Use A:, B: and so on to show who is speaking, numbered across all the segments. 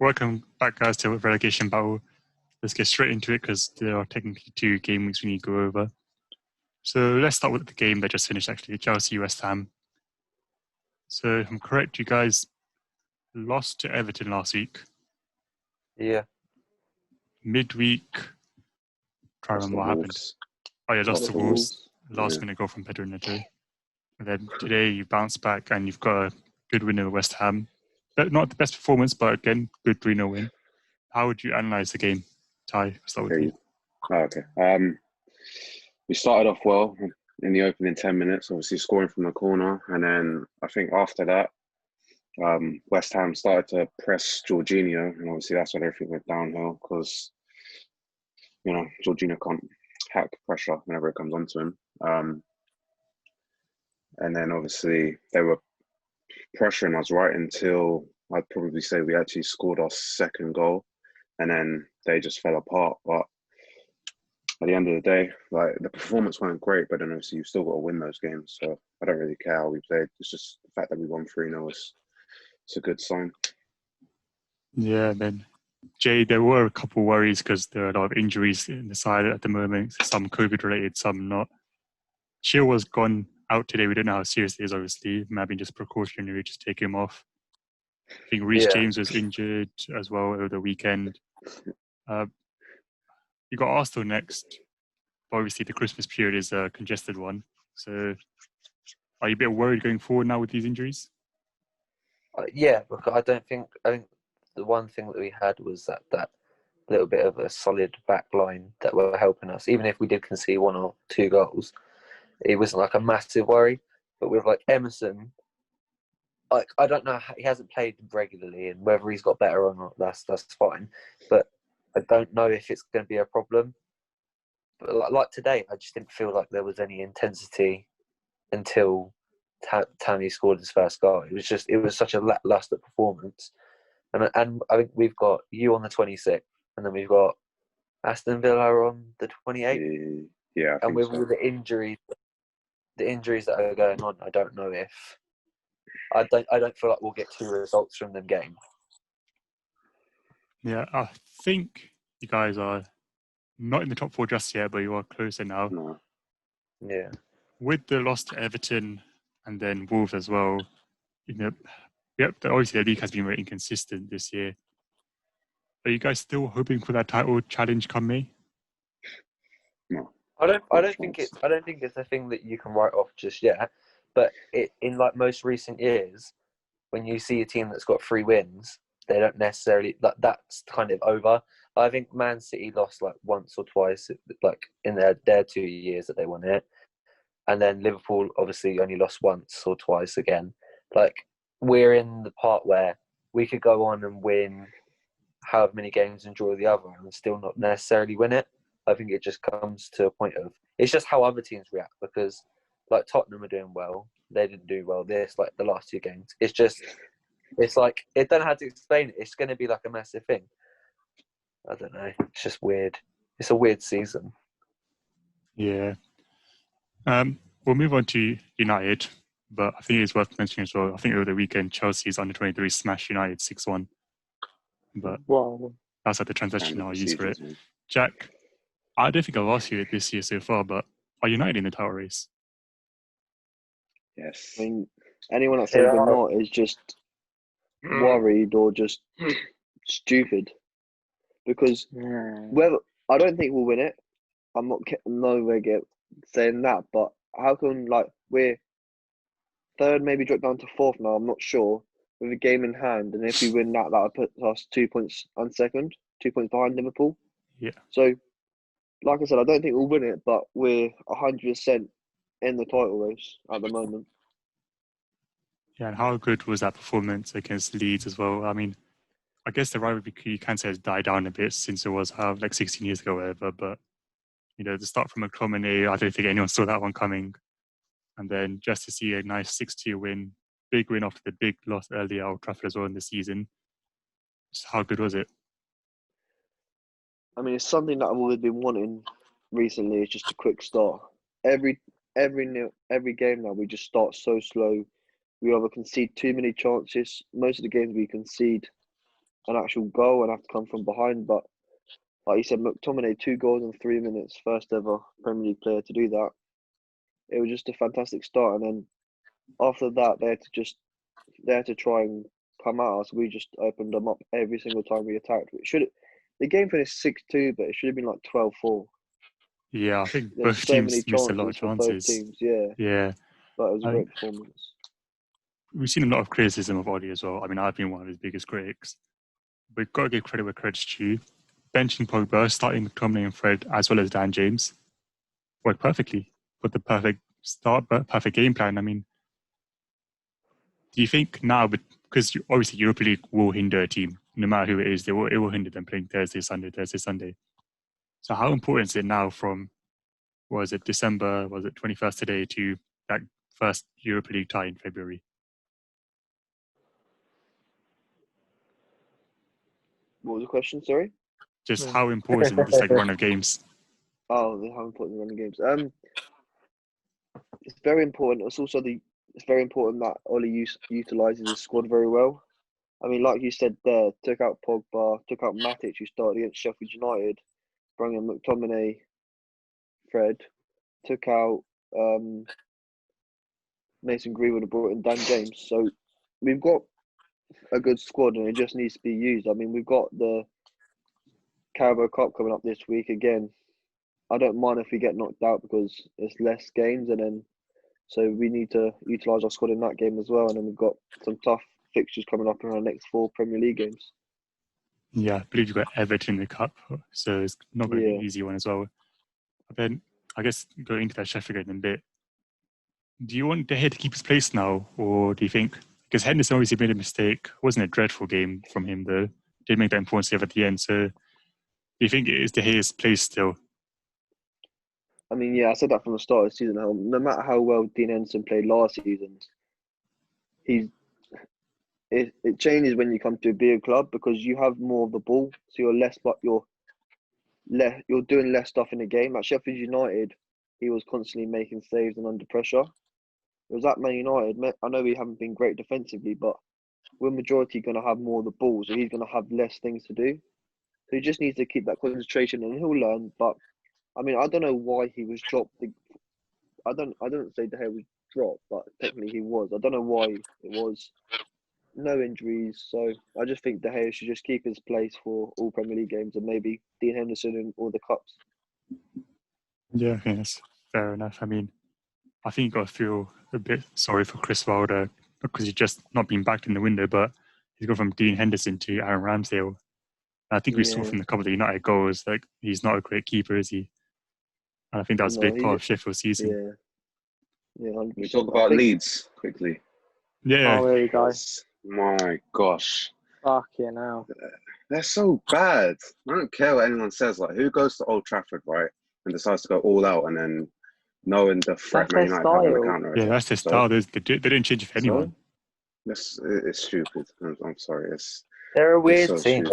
A: Welcome back, guys, to Relegation Battle. Let's get straight into it because there are technically 2 game weeks we need to go over. So let's start with the game that just finished, actually, Chelsea-West Ham. So if I'm correct, you guys lost to Everton last week.
B: Yeah.
A: Midweek, try to remember what happened. Oh yeah, lost to Wolves. Last minute goal from Pedro Neto. And then today you bounce back and you've got a good win over West Ham. But not the best performance, but again, good 3-0 win. How would you analyse the game? Ty, I'll start with you.
C: Okay. We started off well in the opening 10 minutes, obviously scoring from the corner. And then I think after that, West Ham started to press Jorginho. And obviously that's when everything went downhill because, Jorginho can't hack pressure whenever it comes onto him. And then obviously they were pressuring us right until I'd probably say we actually scored our second goal. And then they just fell apart. But at the end of the day, like, the performance weren't great, but then obviously you've still got to win those games. So I don't really care how we played. It's just the fact that we won 3-0 it's a good sign.
A: Yeah, then Jay, there were a couple of worries because there are a lot of injuries in the side at the moment. Some COVID related, some not. Chil was gone out today. We don't know how serious it is, obviously. Maybe just precautionary, just take him off. I think Reece James was injured as well over the weekend. You got Arsenal next. Obviously, the Christmas period is a congested one. So, are you a bit worried going forward now with these injuries?
B: Yeah, because I think the one thing that we had was that little bit of a solid back line that were helping us. Even if we did concede 1 or 2 goals, it wasn't like a massive worry. But with like Emerson, like, I don't know, he hasn't played regularly, and whether he's got better or not, that's fine. But I don't know if it's going to be a problem. But like today, I just didn't feel like there was any intensity until Tammy scored his first goal. It was such a lackluster performance. And I think we've got you on the 26th, and then we've got Aston Villa on the 28th.
C: Yeah,
B: and with the injuries that are going on, I don't know if I don't feel like we'll get 2 results from them games.
A: Yeah, I think you guys are not in the top 4 just yet, but you are closer now.
C: No.
B: Yeah.
A: With the loss to Everton and then Wolves as well, obviously the league has been very inconsistent this year. Are you guys still hoping for that title challenge come May?
C: No.
B: I don't think it's a thing that you can write off just yet. But in like most recent years, when you see a team that's got 3 wins, they don't necessarily that's kind of over. I think Man City lost like once or twice, like in their 2 years that they won it, and then Liverpool obviously only lost once or twice again. Like, we're in the part where we could go on and win however many games and draw the other and still not necessarily win it. I think it just comes to a point of, it's just how other teams react, because like Tottenham are doing well, they didn't do well like the last 2 games. It's like, I don't know how to explain it. It's going to be like a massive thing. I don't know. It's just weird. It's a weird season.
A: Yeah. We'll move on to United, but I think it's worth mentioning as well. I think over the weekend, Chelsea's under 23 smashed United 6-1. But that's like the transaction I use for it. Jack, I don't think I've asked you it this year so far, but are United in the title race?
C: Yes.
D: I mean, anyone that says they're not is just worried or just stupid. Because I don't think we'll win it. I'm not nowhere saying that, but how come we're 3rd, maybe drop down to 4th now? I'm not sure, with a game in hand, and if we win that would put us 2 points on 2nd, 2 points behind Liverpool.
A: Yeah.
D: So, like I said, I don't think we'll win it, but we're 100% in the title race at the moment.
A: Yeah, and how good was that performance against Leeds as well? I mean, I guess the rivalry you can say has died down a bit since it was like 16 years ago or whatever, but the start from McTominay, I don't think anyone saw that one coming. And then just to see a nice 6-2 win, big win after the big loss earlier at Old Trafford as well in the season. Just how good was it?
D: I mean, it's something that I've always been wanting recently. It's just a quick start. Every game now, we just start so slow. We either concede too many chances. Most of the games we concede an actual goal and have to come from behind. But like you said, McTominay, 2 goals in 3 minutes, first ever Premier League player to do that. It was just a fantastic start, and then after that, they had to try and come at us. We just opened them up every single time we attacked. The game finished 6-2, but it should have been like 12-4.
A: Yeah, I think
D: There's
A: both
D: so many
A: teams missed a lot of
D: chances for both
A: chances.
D: teams. Yeah,
A: Yeah,
D: but it was a
A: I
D: great performance.
A: we've seen a lot of criticism of Oli as well. I mean, I've been one of his biggest critics. We've got to give credit where credit's due. Benching Pogba, starting McTominay and Fred, as well as Dan James, worked perfectly. Put the perfect start, but perfect game plan. I mean, do you think now, because obviously Europa League will hinder a team, no matter who it is, it will hinder them playing Thursday, Sunday. So how important is it now from, December, 21st today to that first Europa League tie in February?
D: What was the question? Sorry.
A: Just how important is this run of games?
D: Oh, how important the running games. It's very important. It's very important that Oli utilises his squad very well. I mean, like you said there, took out Pogba, took out Matic, who started against Sheffield United, brought in McTominay, Fred, took out Mason Greenwood and brought in Dan James. So we've got a good squad, and it just needs to be used. I mean, we've got the Carabao Cup coming up this week again. I don't mind if we get knocked out because it's less games, and then so we need to utilise our squad in that game as well. And then we've got some tough fixtures coming up in our next 4 Premier League games.
A: Yeah, I believe you've got Everton in the Cup, so it's not going to be an easy one as well. But then, I guess, going into that Sheffield game in a bit, do you want De Gea to keep his place now, or do you think, because Henderson obviously made a mistake, it wasn't a dreadful game from him though, did make that important save at the end, so do you think it is De Gea's place still?
D: I mean, yeah, I said that from the start of the season. No matter how well Dean Henderson played last season, it changes when you come to a bigger club because you have more of the ball, so you're doing less stuff in the game. At Sheffield United, he was constantly making saves and under pressure. Whereas at Man United, I know we haven't been great defensively, but we're majority going to have more of the ball, so he's going to have less things to do. So he just needs to keep that concentration, and he'll learn. But I mean, I don't know why he was dropped. I don't say De Gea was dropped, but technically he was. I don't know why it was. No injuries, so I just think De Gea should just keep his place for all Premier League games, and maybe Dean Henderson in all the cups.
A: Yeah, I think that's fair enough. I mean, I think you've got to feel a bit sorry for Chris Wilder because he's just not been backed in the window, but he's gone from Dean Henderson to Aaron Ramsdale. And I think we saw from the couple of the United goals, like, he's not a great keeper, is he? And I think that's a big part of Sheffield's season.
D: Yeah, 100%.
C: We talk about Leeds quickly.
A: Yeah.
E: Oh, there you go.
C: My gosh.
E: Fucking hell.
C: They're so bad. I don't care what anyone says. Like, who goes to Old Trafford, right, and decides to go all out and then knowing the threat Man United have on the counter?
A: Yeah, that's their style. They didn't change it for anyone.
C: It's stupid. I'm sorry.
B: They're a weird
C: so
B: team.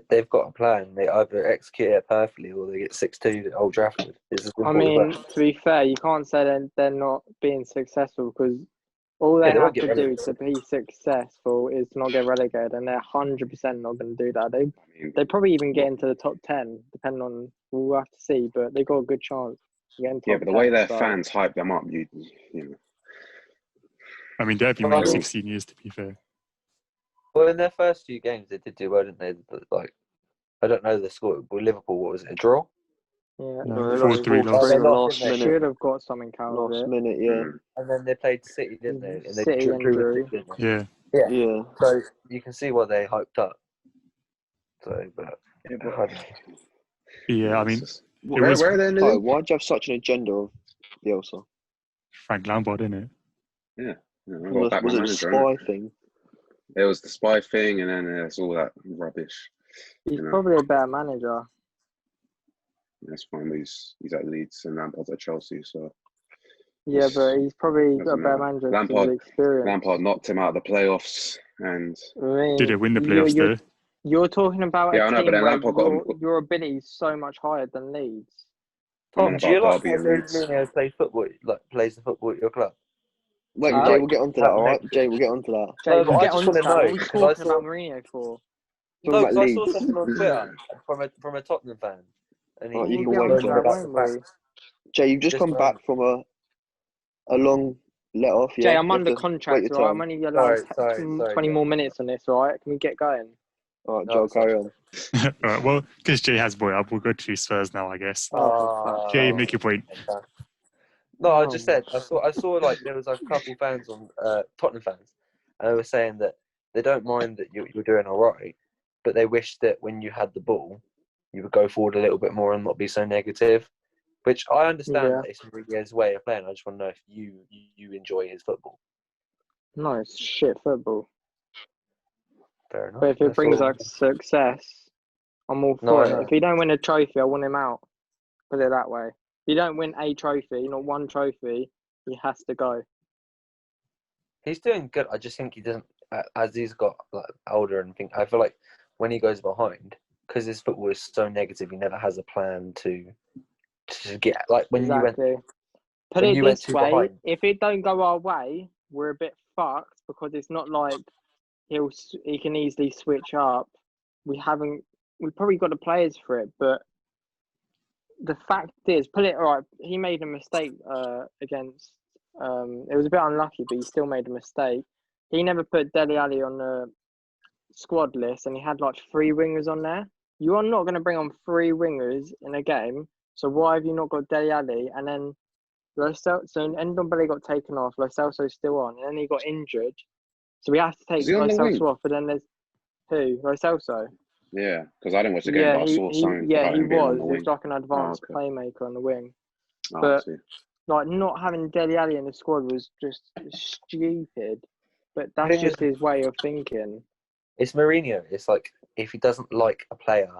B: They've got a plan. They either execute it perfectly or they get 6-2 at Old Trafford.
E: I mean, to be fair, you can't say they're not being successful because all they have to do to be successful is to not get relegated, and they're 100% not going to do that. They probably even get into the top 10, depending on, we'll have to see, but they've got a good chance. But
C: the way their fans hype them up, you know.
A: I mean, they've been winning 16 years, to be fair.
B: Well, in their first few games, they did do well, didn't they? Like, I don't know the score. With Liverpool, what was it, a draw?
E: Yeah,
A: no, 4-3
E: last minute. Should have got something out of it.
D: Last minute, yeah.
B: And then they played City, didn't they? And they
E: City and Drew.
A: Yeah.
B: So you can see why they hyped up. So, but
A: yeah, I mean,
C: where are they in the league?
D: Why do you have such an agenda of Bielsa?
A: Frank Lampard, isn't it?
C: Yeah.
D: Was it the spy thing?
C: It was the spy thing, and then there's all that rubbish.
E: He's probably a better manager.
C: That's fine. He's at Leeds and Lampard's at Chelsea, so.
E: Yeah, but he's probably a better manager.
C: Lampard knocked him out of the playoffs, and
A: did it win the playoffs though?
E: You're talking about a team where your ability is so much higher than Leeds.
B: Tom, do you like how Mourinho plays football? Like plays the football at your club?
D: Wait,
B: to,
D: Jay,
B: like,
D: we'll get onto that,
B: have
D: alright?
B: negative-
D: Jay, we'll get onto that.
E: Jay,
B: No,
E: we'll
B: but I
E: get
B: just
E: on
B: want
E: to
B: to
E: that.
B: know
E: What are you
B: because I
E: talking
B: saw
E: about Mourinho for?
B: no,
D: about
B: because I saw
D: Leeds.
B: something on Twitter from a Tottenham fan, and
D: Oh,
B: he
D: you
E: We'll
D: can
E: get
B: was
D: wait,
E: on to
B: going
D: Jay.
E: that,
B: about the
E: won't
B: fact.
E: we?
D: Jay, you've just come back from a long let off, yeah?
E: Jay, I'm
D: You have
E: under
D: to
E: contract,
D: wait your
E: right?
D: turn.
E: I'm only allowed
B: Sorry,
E: 20 more minutes on this, right? Can we get going?
D: Alright,
B: No,
D: Joe,
B: it's not.
D: carry on.
A: All right, well, because Jay has brought it up, we'll go to Spurs now, I guess. Jay, make your point.
B: No, I just said I saw like there was like a couple fans on Tottenham fans, and they were saying that they don't mind that you're doing all right, but they wish that when you had the ball, you would go forward a little bit more and not be so negative. Which I understand
E: Yeah.
B: that it's Mourinho's way of playing. I just want to know if you enjoy his football.
E: No, it's shit football.
B: Fair enough.
E: But if it
B: That's
E: brings
B: all.
E: us success, I'm all
B: No,
E: for
B: I
E: it.
B: know.
E: If he don't win a trophy, I want him out. Put it that way. If you don't win a trophy, not one trophy, he has to go.
B: He's doing good. I just think he doesn't. As he's got like older and think, I feel like when he goes behind, because his football is so negative, he never has a plan to get like when
E: Exactly. Put
B: when
E: it
B: you went
E: this
B: too
E: way:
B: behind.
E: if it don't go our way, we're a bit fucked because it's not like he can easily switch up. We probably got the players for it, but the fact is, put it right. He made a mistake against. It was a bit unlucky, but he still made a mistake. He never put Dele Alli on the squad list, and he had like 3 wingers on there. You are not going to bring on 3 wingers in a game, so why have you not got Dele Alli? And then so Ndombele got taken off. Lo Celso's still on, and then he got injured, so we have to take
C: Is he on
E: Lo
C: the wing?
E: Celso off. But then there's who? Lo Celso.
C: Yeah, because I didn't watch the game,
E: Yeah,
C: but I saw something
E: he
C: about him being on
E: was.
C: the
E: He
C: wing.
E: was like an advanced
C: okay.
E: playmaker on the wing.
C: Oh,
E: But
C: I see.
E: like not having Dele Alli in the squad was just stupid. But that's
B: Thing
E: just
B: is-
E: his way of thinking.
B: It's Mourinho. It's like if he doesn't like a player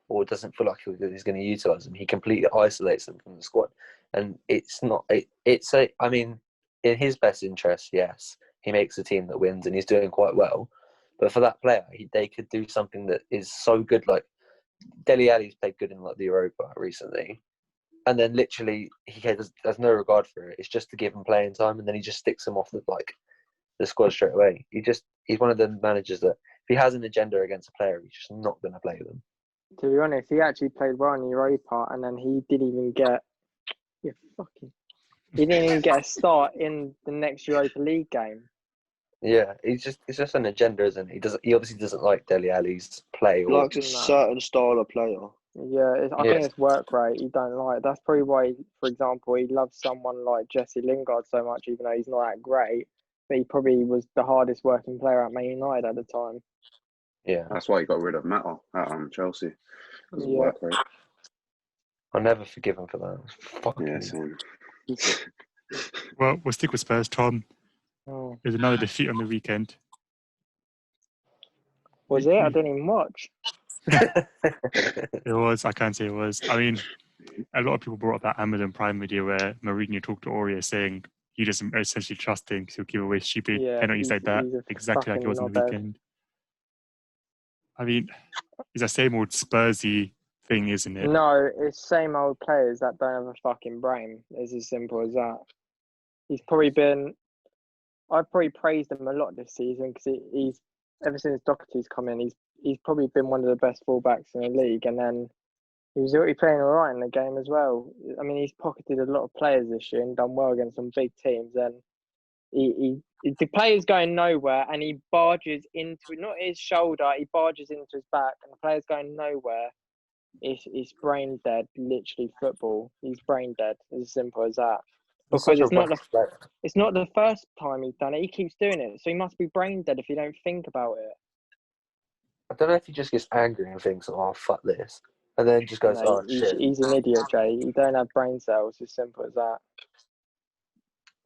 B: or doesn't feel like he's going to utilize them, he completely isolates them from the squad. And it's not. It's a. I mean, in his best interest, yes, he makes a team that wins, and he's doing quite well. But for that player, they could do something that is so good. Like Dele Alli's played good in like the Europa recently, and then literally he has no regard for it. It's just to give him playing time, and then he just sticks him off the squad straight away. He's one of the managers that if he has an agenda against a player, he's just not going to play them.
E: To be honest, he actually played well in the Europa, and then he didn't even get. He didn't even get a start in the next Europa League game.
B: Yeah, it's just an agenda, isn't it? He obviously doesn't like Dele Alli's play.
D: He likes a certain style of player.
E: Yeah, I think it's work rate he don't like. That's probably why, for example, he loves someone like Jesse Lingard so much, even though he's not that great. But he probably was the hardest working player at Man United at the time.
B: Yeah,
C: That's why he got rid of Mata at Chelsea. Because of work rate.
B: I'll never forgive him for that.
C: Yeah, same.
A: Well, we'll stick with Spurs, Tom.
E: Oh.
A: There's another defeat on the weekend.
E: Was it? I didn't even watch.
A: It was. I can't say it was. I mean, a lot of people brought up that Amazon Prime video where Mourinho talked to Aurier saying he doesn't essentially trust him because he'll give away stupid penalties like that, exactly like it was on the weekend. I mean, it's the same old Spursy thing, isn't it?
E: No, it's same old players that don't have a fucking brain. It's as simple as that. He's probably been. I've probably praised him a lot this season because he's ever since Doherty's come in, he's probably been one of the best fullbacks in the league, and then he was already playing all right in the game as well. I mean, he's pocketed a lot of players this year and done well against some big teams. And the player's going nowhere, and he barges into not his shoulder, he barges into his back, and the player's going nowhere. It's brain dead, literally football. He's brain dead. It's as simple as that. Because it's not the first time he's done it. He keeps doing it, so he must be brain dead if you don't think about it.
B: I don't know if he just gets angry and thinks, "Oh, fuck this," and then just goes, "Oh shit."
E: He's an idiot, Jay. You don't have brain cells. It's simple as that.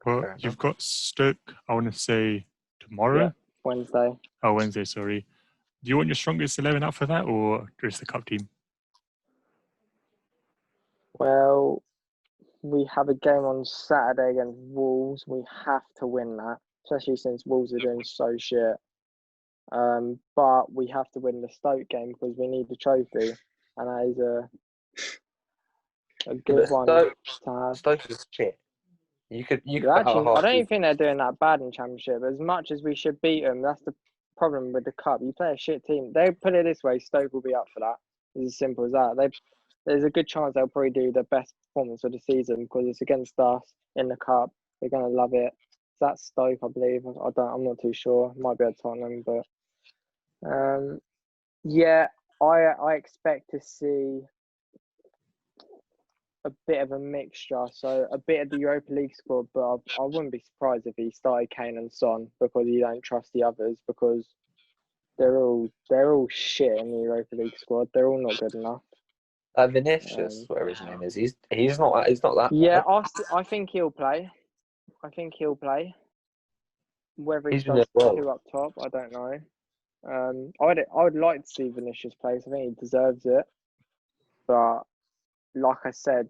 A: Well, you've got Stoke, I want to say, tomorrow?
E: Yeah, Wednesday.
A: Oh, Wednesday, sorry. Do you want your strongest 11 out for that, or just the cup team?
E: Well, we have a game on Saturday against Wolves. We have to win that, especially since Wolves are doing so shit. But we have to win the Stoke game because we need the trophy, and that is a good one to have.
B: Stoke is shit. You could
E: Actually, I don't even think they're doing that bad in Championship. As much as we should beat them, that's the problem with the Cup. You play a shit team. They put it this way, Stoke will be up for that. It's as simple as that. There's a good chance they'll probably do the best performance of the season because it's against us in the Cup. They're going to love it. That's Stoke, I believe. I'm not too sure. Might be at Tottenham, but yeah, I expect to see a bit of a mixture. So a bit of the Europa League squad, but I wouldn't be surprised if he started Kane and Son because you don't trust the others because they're all shit in the Europa League squad. They're all not good enough.
B: Vinicius, whatever his name is, he's not that.
E: Yeah,
B: bad.
E: I think he'll play. Whether he
B: He's been
E: starts
B: well.
E: 2 up top, I don't know. I would like to see Vinicius play. So I think he deserves it. But like I said,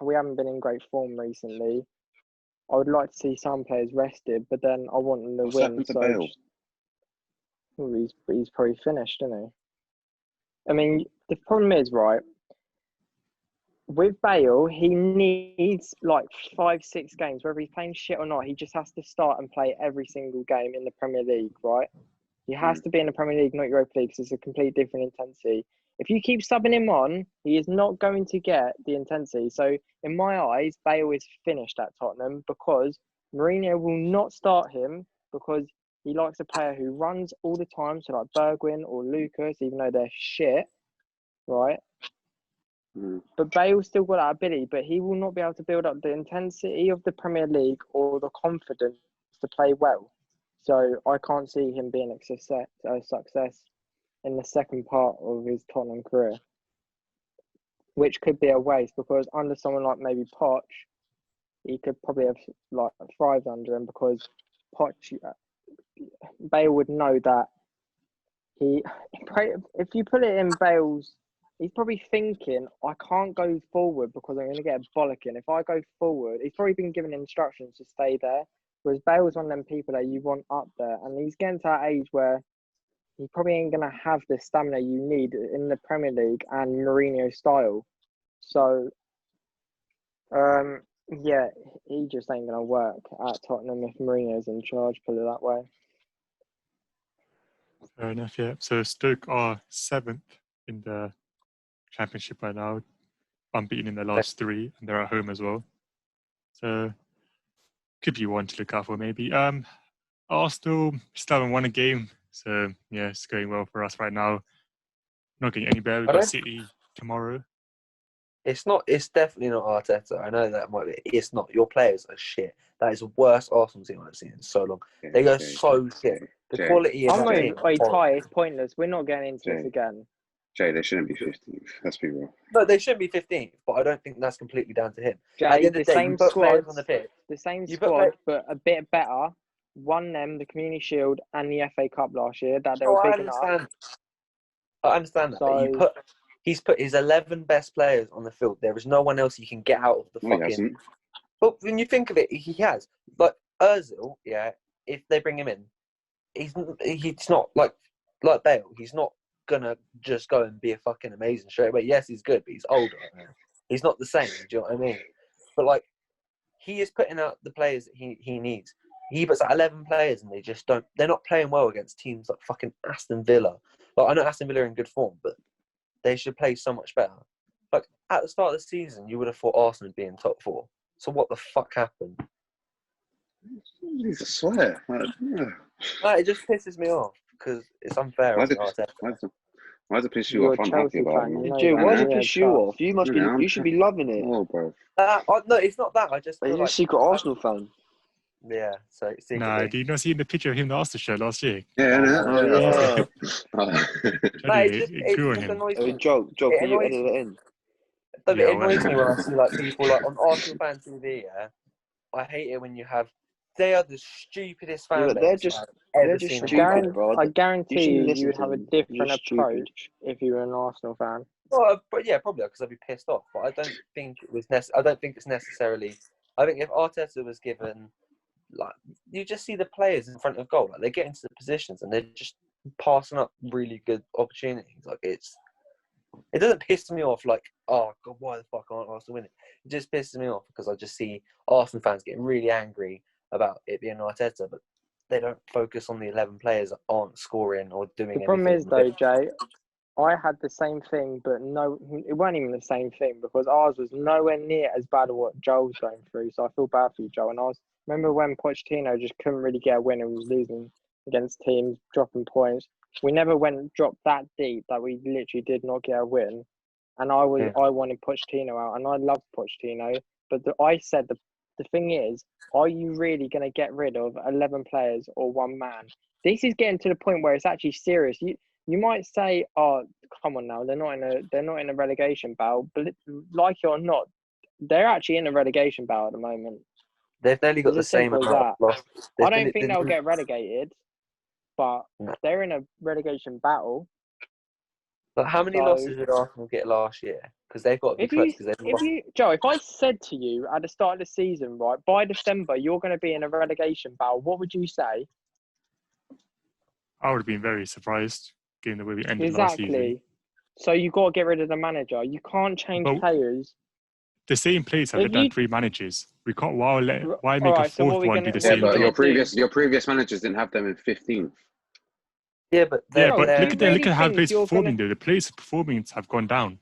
E: we haven't been in great form recently. I would like to see some players rested, but then I want them to
C: What's
E: win.
C: happened to
E: So
C: Bale?
E: he's probably finished, isn't he? I mean, the problem is, right, with Bale, he needs like 5-6 games, whether he's playing shit or not. He just has to start and play every single game in the Premier League, right? He has to be in the Premier League, not Europa League, because it's a complete different intensity. If you keep subbing him on, he is not going to get the intensity. So, in my eyes, Bale is finished at Tottenham because Mourinho will not start him because he likes a player who runs all the time, so like Bergwijn or Lucas, even though they're shit, right? But Bale's still got that ability, but he will not be able to build up the intensity of the Premier League or the confidence to play well. So I can't see him being a success in the second part of his Tottenham career, which could be a waste because under someone like maybe Poch, he could probably have like thrived under him because Poch, Bale would know that if you put it in Bale's, he's probably thinking, I can't go forward because I'm going to get a bollocking. If I go forward, he's probably been given instructions to stay there. Whereas Bale's one of them people that you want up there. And he's getting to that age where he probably ain't going to have the stamina you need in the Premier League and Mourinho style. So, yeah, he just ain't going to work at Tottenham if Mourinho's in charge, put it that way.
A: Fair enough, yeah. So Stoke are 7th in the Championship right now, unbeaten in their last 3, and they're at home as well. So could be one to look out for maybe. Arsenal still haven't won a game, so yeah, it's going well for us right now. Not getting any better. We've got City tomorrow.
B: It's definitely not Arteta. I know that might be. It's not. Your players are shit. That is the worst Arsenal team I've seen in so long. They go so shit. The quality of that team.
E: Ty, it's pointless. We're not getting into this again.
C: Jay, they shouldn't be 15th. Let's be real.
B: No, they shouldn't be 15th, but I don't think that's completely down to him.
E: Jay,
B: at the end of the day,
E: same
B: you put
E: squad
B: players on the pitch.
E: The same squad, but a bit better. Won them the Community Shield and the FA Cup last year. That they were big enough.
B: I understand that.
E: So,
B: but he's put his 11 best players on the field. There is no one else he can get out of the fucking.
C: He hasn't.
B: But when you think of it, he has. Like Ozil, yeah. If they bring him in, he's not like Bale. He's not gonna just go and be a fucking amazing straight away. Yes, he's good, but he's older. He's not the same. Do you know what I mean? But like, he is putting out the players that he needs. He puts out 11 players, and they just don't. They're not playing well against teams like fucking Aston Villa. Like, I know Aston Villa are in good form, but they should play so much better. Like at the start of the season, you would have thought Arsenal would be in top 4. So what the fuck happened?
C: He's a swear.
B: It just pisses me off because it's unfair.
C: Why does it piss you off? I'm happy about it.
D: Jay, why does it piss you off? You must be. You should be loving it.
C: Oh, bro.
B: No, it's not that. I just.
D: You're a secret Arsenal fan.
B: Yeah. So.
A: Nah, did you not see the picture of him in the Arsenal shirt last year?
C: Yeah.
B: It just annoys me.
D: Joke. Can you edit it in?
B: It annoys me when I see like people like on Arsenal fan TV. Yeah, I hate it when you have. They are the stupidest fans.
D: They're just stupid, bro.
E: I guarantee you would have a different approach if you were an Arsenal fan.
B: Well, but yeah, probably because I'd be pissed off. But I don't think it was I don't think it's necessarily. I think if Arteta was given, like, you just see the players in front of goal, like they get into the positions and they're just passing up really good opportunities. Like it doesn't piss me off like oh God, why the fuck aren't Arsenal winning? It just pisses me off because I just see Arsenal fans getting really angry about it being Arteta, but they don't focus on the 11 players that aren't scoring or doing
E: The
B: anything.
E: problem is though, Jay, I had the same thing, but no, it wasn't even the same thing because ours was nowhere near as bad as what Joel's going through. So I feel bad for you, Joel. And remember when Pochettino just couldn't really get a win and was losing against teams, dropping points. We never dropped that deep that we literally did not get a win. And I wanted Pochettino out, and I loved Pochettino. But I said the thing is, are you really going to get rid of 11 players or one man? This is getting to the point where it's actually serious. You might say, "Oh, come on now, they're not in a relegation battle." But like it or not, they're actually in a relegation battle at the moment.
B: They've nearly got the same amount of losses.
E: I don't think they'll get relegated, but they're in a relegation battle.
B: But how many losses did Arsenal get last year? Because they've got to be close.
E: Joe, if I said to you at the start of the season, right, by December you're going to be in a relegation battle, what would you say?
A: I would have been very surprised, given the way we ended last season.
E: Exactly. So you got to get rid of the manager. You can't change players.
A: The same players have done 3 managers. We can't. Why make a fourth one do the same?
C: But your previous managers didn't have them in 15th.
B: Yeah, but
A: look at how the players are performing. Though the players' performance have gone down.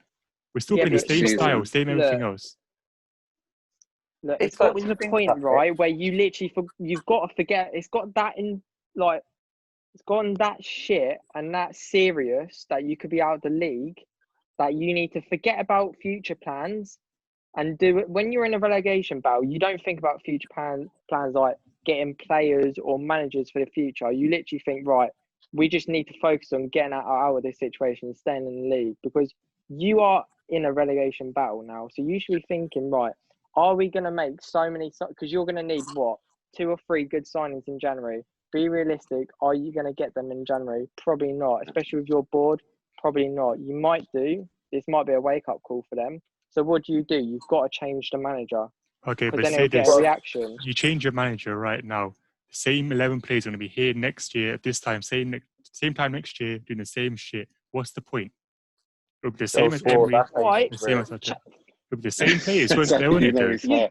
A: We're still playing the same style, same everything else.
E: Look, it's got to the point, right, where you literally you've got to forget. It's got that in like. It's gotten that shit and that serious that you could be out of the league that you need to forget about future plans and do it. When you're in a relegation battle, you don't think about future plans like getting players or managers for the future. You literally think, right, we just need to focus on getting out of this situation and staying in the league because you are in a relegation battle now. So you should be thinking, right, are we going to make so many, because you're going to need 2 or 3 good signings in January. Be realistic. Are you going to get them in January? Probably not, especially with your board. Probably not. You might do. This might be a wake-up call for them. So what do? You've got to change the manager.
A: Okay, but
E: then
A: say
E: get a reaction.
A: You change your manager right now. The same 11 players are going to be here next year at this time, same time next year, doing the same shit. What's the point? It'll be the same as Emery, the same as Arteta. It'll be the same players.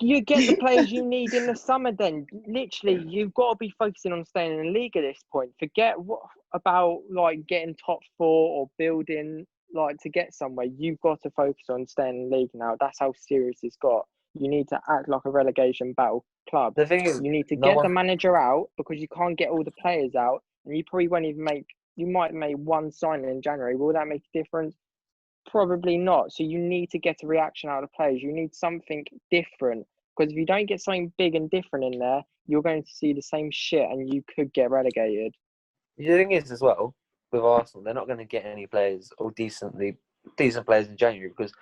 E: You get the players you need in the summer then. Literally, you've got to be focusing on staying in the league at this point. Forget about like getting top 4 or building like to get somewhere. You've got to focus on staying in the league now. That's how serious it's got. You need to act like a relegation battle club.
B: The thing is,
E: you need to get the manager out because you can't get all the players out, and you probably won't even you might make 1 signing in January. Will that make a difference? Probably not. So you need to get a reaction out of players. You need something different because if you don't get something big and different in there, you're going to see the same shit and you could get relegated.
B: The thing is as well, with Arsenal, they're not going to get any players or decent players in January because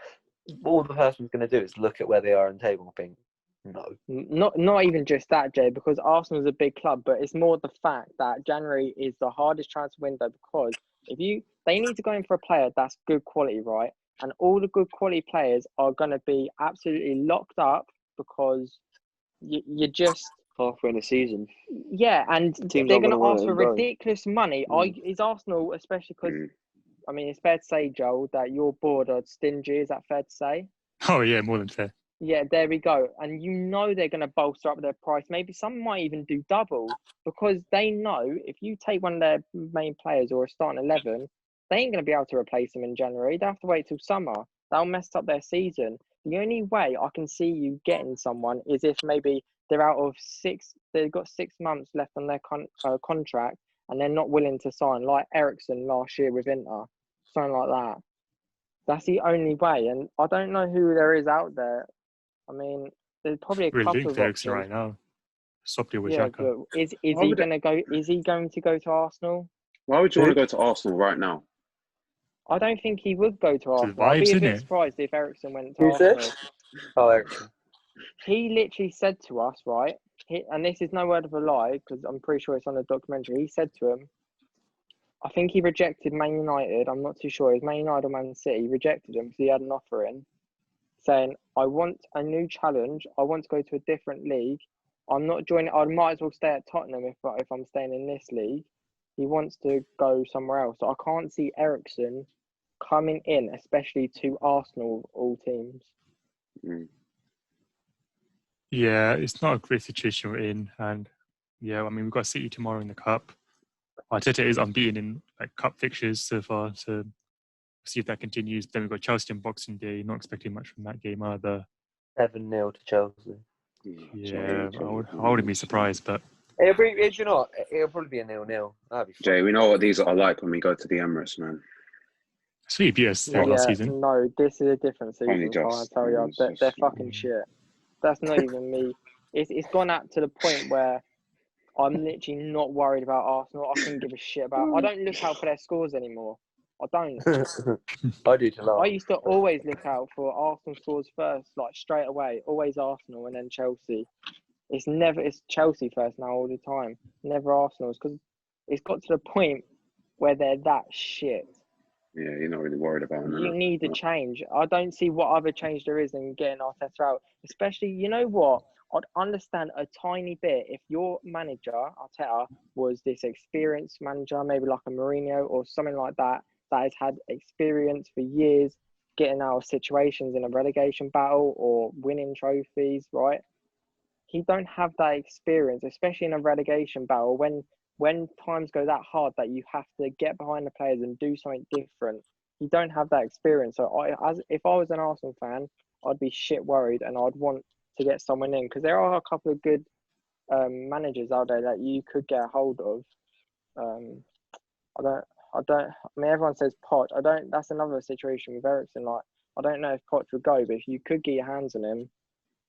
B: all the person's going to do is look at where they are in the table and think, no.
E: Not even just that, Jay, because Arsenal is a big club, but it's more the fact that January is the hardest transfer window because they need to go in for a player that's good quality, right? And all the good quality players are going to be absolutely locked up because you're just
D: halfway in the season.
E: Yeah, and they're going to ask for ridiculous money. Is Arsenal, especially because, I mean, it's fair to say, Joel, that your board are stingy. Is that fair to say?
A: Oh, yeah, more than fair.
E: Yeah, there we go. And they're going to bolster up their price. Maybe some might even do double because they know if you take one of their main players or a starting 11, they ain't going to be able to replace them in January. They have to wait till summer. That'll mess up their season. The only way I can see you getting someone is if maybe they're out of 6, they've got 6 months left on their contract and they're not willing to sign, like Ericsson last year with Inter, something like that. That's the only way. And I don't know who there is out there. I mean, there's probably a couple of options
A: right now.
E: Is he going to go? Is he going to go to Arsenal?
C: Why would you want to go to Arsenal right now?
E: I don't think he would go to Arsenal. I'd be a bit surprised if Ericsson went to Arsenal.
B: Oh, Ericsson.
E: He literally said to us, right? And this is no word of a lie because I'm pretty sure it's on the documentary. He said to him, I think he rejected Man United. I'm not too sure. It was Man United or Man City. He rejected him because he had an offer in, saying, I want a new challenge. I want to go to a different league. I'm not joining. I might as well stay at Tottenham if I'm staying in this league. He wants to go somewhere else. So I can't see Ericsson coming in, especially to Arsenal, all teams.
A: Yeah, it's not a great situation we're in, and yeah, I mean we've got City tomorrow in the cup. Arteta is unbeaten in like cup fixtures so far, so see if that continues. Then we've got Chelsea on Boxing Day. Not expecting much from that game either.
B: 7-0 to Chelsea.
A: Yeah, I wouldn't be surprised, but
B: It'll probably be a 0-0. That'd be fun.
C: Jay, we know what these are like when we go to the Emirates, man.
A: Sweet beat us there last season.
E: No, this is a different
C: Only
E: season. I
C: just,
E: tell you,
C: it's just-
E: they're fucking shit. That's not even me. It's gone out to the point where I'm literally not worried about Arsenal. I couldn't give a shit about. I don't look out for their scores anymore. I don't.
B: I do to laugh.
E: I used to always look out for Arsenal scores first, like straight away. Always Arsenal and then Chelsea. It's Chelsea first now all the time. Never Arsenal's, because it's got to the point where they're that shit.
C: Yeah, you're not really worried about them.
E: You need a change. I don't see what other change there is than getting Arteta out. Especially, you know what? I'd understand a tiny bit if your manager, Arteta, was this experienced manager, maybe like a Mourinho or something like that has had experience for years getting out of situations in a relegation battle or winning trophies, right? He don't have that experience, especially in a relegation battle when times go that hard that you have to get behind the players and do something different. You don't have that experience. So if I was an Arsenal fan, I'd be shit worried and I'd want to get someone in, because there are a couple of good managers out there that you could get a hold of. I mean, everyone says Poch. That's another situation with Eriksen. Like, I don't know if Poch would go, but if you could get your hands on him,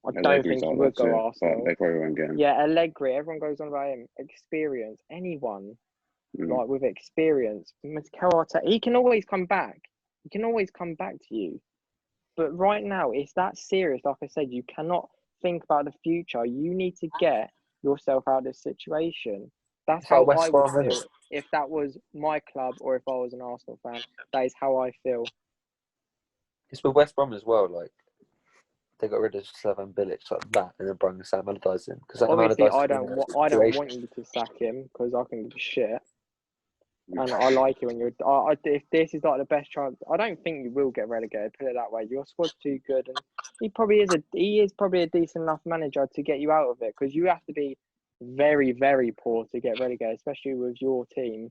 E: I don't think he would go Arsenal.
C: They probably won't get him.
E: Yeah, Allegri. Everyone goes on about him. Experience. Anyone like with experience. Mikel Arteta, he can always come back. He can always come back to you. But right now, it's that serious. Like I said, you cannot think about the future. You need to get yourself out of this situation. That's how I would feel if that was my club or if I was an Arsenal fan. That is how I feel.
B: It's with West Brom as well. Like, they got rid of Slaven Bilic like that, and then brought Sam Allardyce in.
E: Obviously, I don't want you to sack him because I can give a shit. And I like it when you're. If this is like the best chance, I don't think you will get relegated. Put it that way. Your squad's too good, and he is probably a decent enough manager to get you out of it, because you have to be very, very poor to get relegated, especially with your team.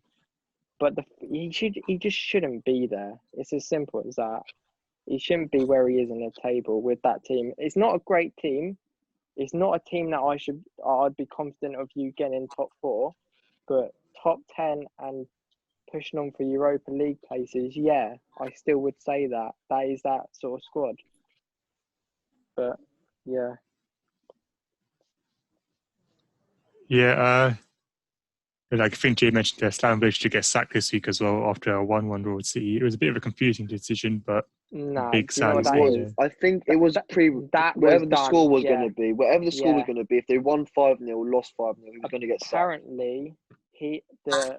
E: But he just shouldn't be there. It's as simple as that. He shouldn't be where he is in the table with that team. It's not a great team. It's not a team that I'd be confident of you getting in top 4, but top 10 and pushing on for Europa League places, yeah, I still would say that is that sort of squad. But yeah.
A: Yeah, like I think Jay mentioned that Slaven Bilic should get sacked this week as well after a 1-1 draw with City. It was a bit of a confusing decision, but big sad.
D: I think it was whatever the score was going to be. Whatever the score was going to be, if they won 5-0, lost 5-0, he was going to get sacked.
E: Apparently, the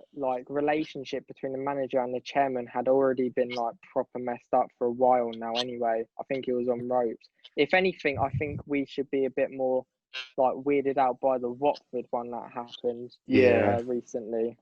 E: relationship between the manager and the chairman had already been like proper messed up for a while now. Anyway, I think it was on ropes. If anything, I think we should be a bit more like weirded out by the Watford one that happened. Recently.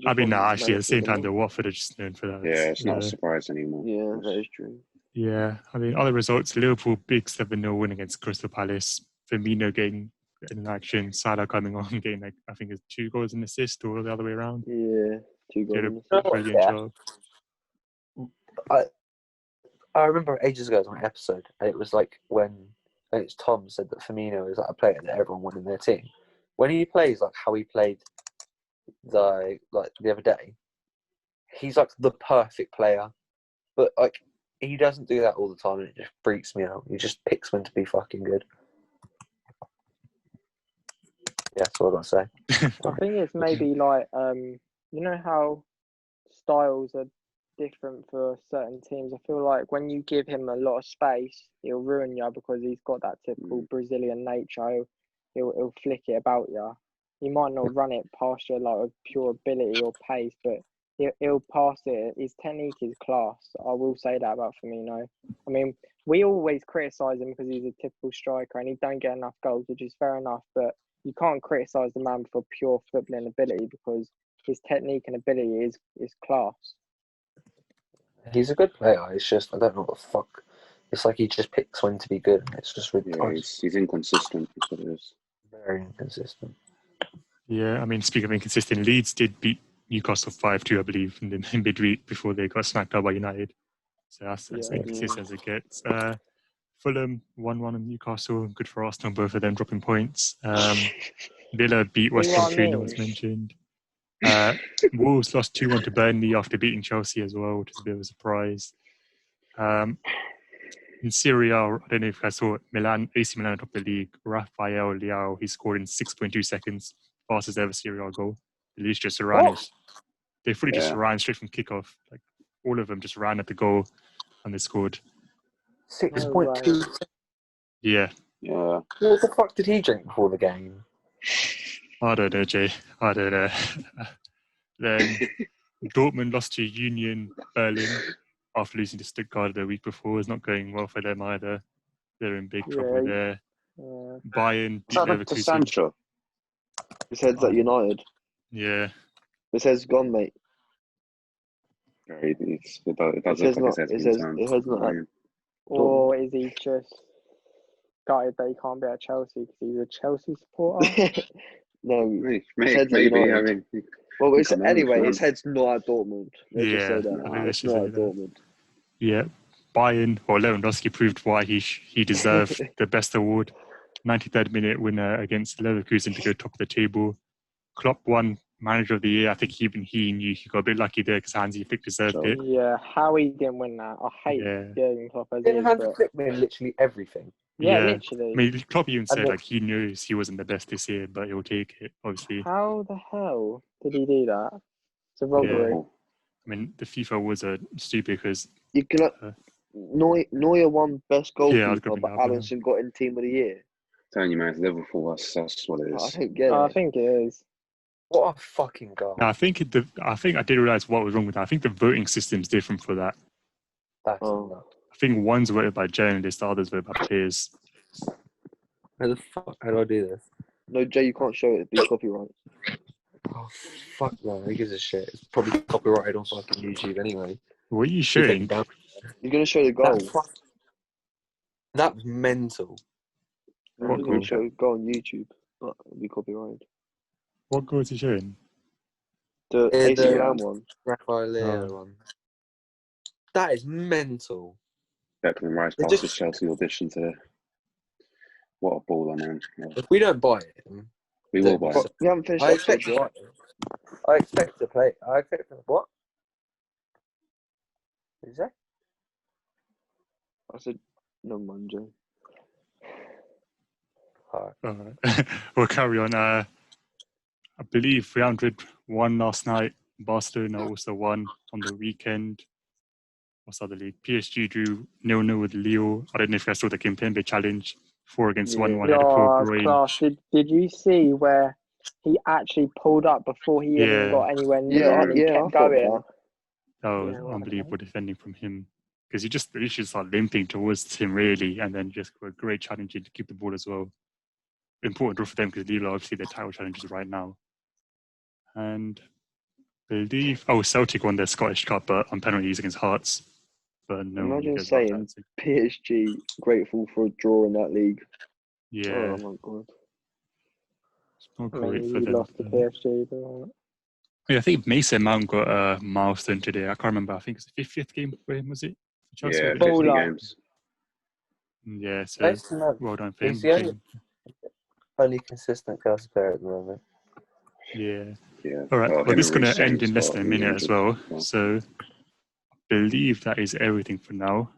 A: I mean, actually, at the same time, the Watford are just known for that.
C: Yeah, it's not a surprise anymore.
D: Yeah, that is true.
A: Yeah, I mean, other results: Liverpool big 7-0 win against Crystal Palace. Firmino getting in action, Salah coming on, getting like I think it's 2 goals and assist, or the other way around.
D: Yeah, 2 goals.
A: Did a brilliant job.
B: I remember ages ago on an episode, and it was like when it's Tom said that Firmino is like a player that everyone wanted in their team. When he plays like how he played the other day, he's like the perfect player. But like he doesn't do that all the time, and it just freaks me out. He just picks when to be fucking good. Yeah, that's all I got to say.
E: I think it's maybe like you know how styles are different for certain teams. I feel like when you give him a lot of space, he'll ruin you because he's got that typical Brazilian nature. He'll flick it about you. He might not run it past you like with pure ability or pace, but he'll pass it. His technique is class. I will say that about Firmino. I mean, we always criticise him because he's a typical striker and he don't get enough goals, which is fair enough, but you can't criticise the man for pure footballing ability because his technique and ability is class.
B: He's a good player. It's just I don't know what the fuck. It's like he just picks when to be good. It's just
C: Yeah,
B: ridiculous.
C: he's inconsistent. That's what it is.
B: Very inconsistent.
A: Yeah, I mean, speaking of inconsistent, Leeds did beat Newcastle 5-2, I believe, in the midweek before they got smacked out by United. So that's
E: Yeah.
A: inconsistent as it gets. Fulham 1-1 on Newcastle. Good for Arsenal, both of them dropping points. Villa beat West Brom 3-0, as mentioned. Wolves lost 2-1 to Burnley after beating Chelsea as well, which is a bit of a surprise. In Serie A, I don't know if you guys saw it, AC Milan top the league. Rafael Leao, he scored in 6.2 seconds, fastest ever Serie A goal. The Leeds just ran. They fully just ran straight from kickoff. Like all of them just ran at the goal, and they scored.
B: 6.2.
A: Yeah.
C: Yeah.
B: What the fuck did he drink before the game?
A: I don't know, Jay. I don't know. Then Dortmund lost to Union Berlin after losing to Stuttgart the week before. It's not going well for them either. They're in big trouble there. Bayern beat
C: Shout out to
A: Leverkusen.
C: Sancho.
D: His head's at United.
A: Yeah.
D: His head's gone, mate.
C: It does look like his head's been turned.
D: His head's not.
E: Or is he just gutted that he can't be at Chelsea because he's a Chelsea supporter?
D: No,
C: Maybe.
D: United.
C: I mean,
D: well, anyway, his head's not at Dortmund. Let's just say
A: I
D: that.
A: think
D: It's not at Dortmund.
A: Yeah. Bayern, or Lewandowski proved why he deserved the best award. 93rd minute winner against Leverkusen to go top of the table. Klopp won Manager of the Year. I think even he knew he got a bit lucky there because Hansi Flick deserved it.
E: Yeah, how he didn't win that. I hate Jurgen Klopp as he is.
B: Didn't Hansi Flick win literally everything?
E: Yeah, literally.
A: I mean, Klopp even said like he knows he wasn't the best this year, but he'll take it, obviously.
E: How the hell did he do that? It's a robbery.
A: Yeah. I mean, the FIFA awards are stupid because...
D: You can, Neuer won best goalkeeper, but Alisson got in Team of the Year.
C: Telling you, man, it's Liverpool. That's what it is.
D: I don't get it.
E: I think it is.
B: What a fucking goal!
A: No, I think I did realize what was wrong with that. I think the voting system's different for that.
B: That's enough.
A: I think one's voted by journalists, the others voted by players.
B: How the fuck? How do I do this?
D: No, Jay, you can't show it. It'd be copyright.
B: Oh fuck no! Who gives a shit? It's probably copyrighted on fucking YouTube anyway.
A: What are you showing?
D: You're gonna show the goal.
B: That was mental.
D: You're gonna show go on YouTube, but it'll be copyrighted.
A: What goal is he showing?
D: The AC Milan one.
B: Rafael Leao one. That is mental.
C: Declan Rice passed his Chelsea audition today. What a baller, man. Yeah.
B: If we don't buy it,
C: we will buy it.
D: We haven't finished.
B: I expect to play. I expect to what? What did you say?
D: I said, no mind, Joe.
B: All
A: right. We'll carry on. I believe Real Madrid won last night. Barcelona also won on the weekend. What's the other league? PSG drew 0-0 with Lille. I don't know if you guys saw the Kimpembe challenge. 4 against 1.
E: Did you see where he actually pulled up before he even got anywhere near and he kept going?
A: Unbelievable defending from him. Because he just started limping towards him, really, and then just got a great challenge to keep the ball as well. Important draw for them because Lille are obviously their title challenges right now. And Celtic won their Scottish Cup, but on penalties against Hearts. But no,
D: imagine saying PSG grateful for a draw in that league.
A: Yeah.
D: Oh my god.
A: It's not great for them.
E: Lost to PSG, but...
A: Yeah, I think Mason Mount got a milestone today. I can't remember. I think it's the 50th game for him, was it?
C: Chelsea, yeah, 50 games.
A: Yeah, so well done for him.
B: He's the only consistent Chelsea player at the moment.
A: Yeah. All right. Well, this is going to end in less than a minute as well. So I believe that is everything for now.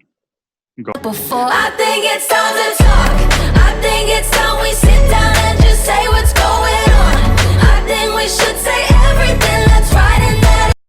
F: Before I think it's time to talk. I think